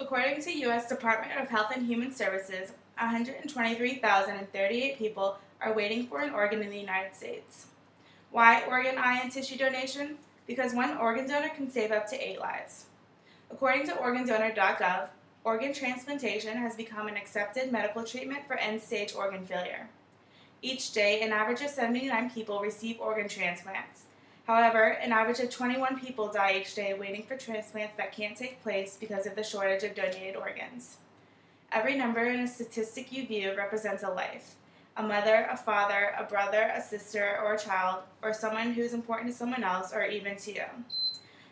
According to U.S. Department of Health and Human Services, 123,038 people are waiting for an organ in the United States. Why organ, eye, and tissue donation? Because one organ donor can save up to 8 lives. According to organdonor.gov, organ transplantation has become an accepted medical treatment for end-stage organ failure. Each day, an average of 79 people receive organ transplants. However, an average of 21 people die each day waiting for transplants that can't take place because of the shortage of donated organs. Every number in a statistic you view represents a life. A mother, a father, a brother, a sister, or a child, or someone who is important to someone else, or even to you.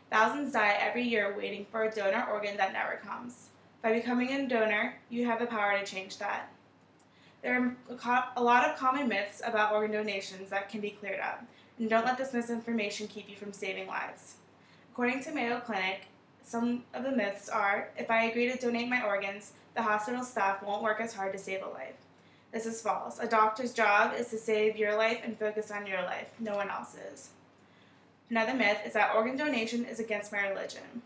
Thousands die every year waiting for a donor organ that never comes. By becoming a donor, you have the power to change that. There are a lot of common myths about organ donations that can be cleared up, and don't let this misinformation keep you from saving lives. According to Mayo Clinic, some of the myths are, if I agree to donate my organs, the hospital staff won't work as hard to save a life. This is false. A doctor's job is to save your life and focus on your life, no one else's. Another myth is that organ donation is against my religion.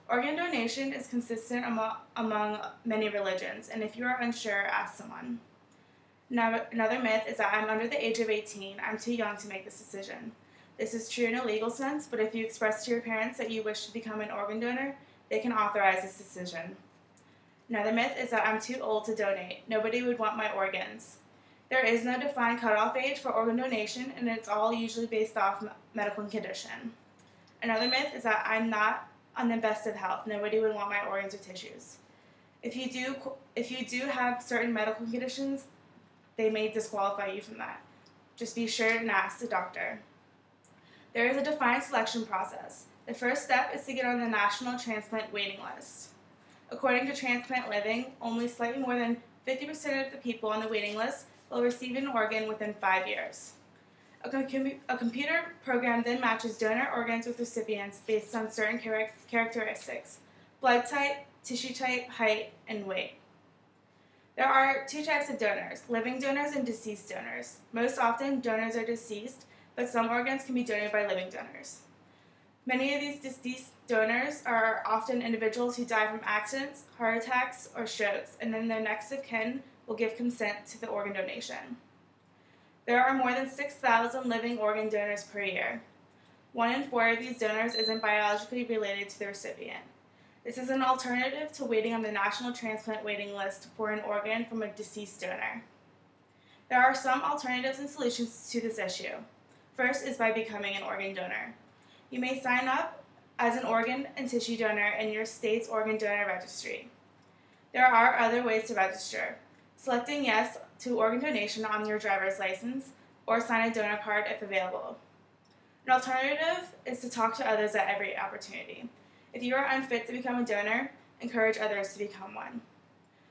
Organ donation is consistent among many religions, and if you are unsure, ask someone. Another myth is that I'm under the age of 18, I'm too young to make this decision. This is true in a legal sense, but if you express to your parents that you wish to become an organ donor, they can authorize this decision. Another myth is that I'm too old to donate. Nobody would want my organs. There is no defined cutoff age for organ donation, and it's all usually based off medical condition. Another myth is that I'm not on the best of health. Nobody would want my organs or tissues. If you do have certain medical conditions, they may disqualify you from that. Just be sure and ask the doctor. There is a defined selection process. The first step is to get on the National Transplant Waiting List. According to Transplant Living, only slightly more than 50% of the people on the waiting list will receive an organ within 5 years. A computer program then matches donor organs with recipients based on certain characteristics: blood type, tissue type, height, and weight. There are 2 types of donors, living donors and deceased donors. Most often, donors are deceased, but some organs can be donated by living donors. Many of these deceased donors are often individuals who die from accidents, heart attacks, or strokes, and then their next of kin will give consent to the organ donation. There are more than 6,000 living organ donors per year. 1 in 4 of these donors isn't biologically related to the recipient. This is an alternative to waiting on the National Transplant Waiting List for an organ from a deceased donor. There are some alternatives and solutions to this issue. First is by becoming an organ donor. You may sign up as an organ and tissue donor in your state's organ donor registry. There are other ways to register: selecting yes to organ donation on your driver's license, or sign a donor card if available. An alternative is to talk to others at every opportunity. If you are unfit to become a donor, encourage others to become one.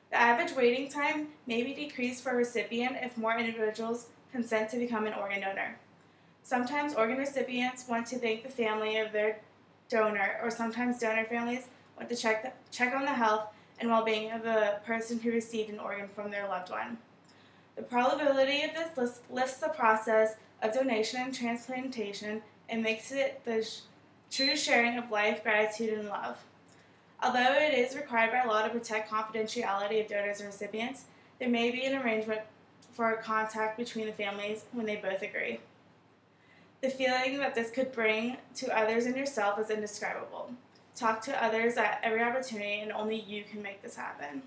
The average waiting time may be decreased for a recipient if more individuals consent to become an organ donor. Sometimes organ recipients want to thank the family of their donor, or sometimes donor families want to check on the health and well-being of the person who received an organ from their loved one. The probability of this lifts the process of donation and transplantation and makes it the true sharing of life, gratitude, and love. Although it is required by law to protect confidentiality of donors and recipients, there may be an arrangement for contact between the families when they both agree. The feeling that this could bring to others and yourself is indescribable. Talk to others at every opportunity, and only you can make this happen.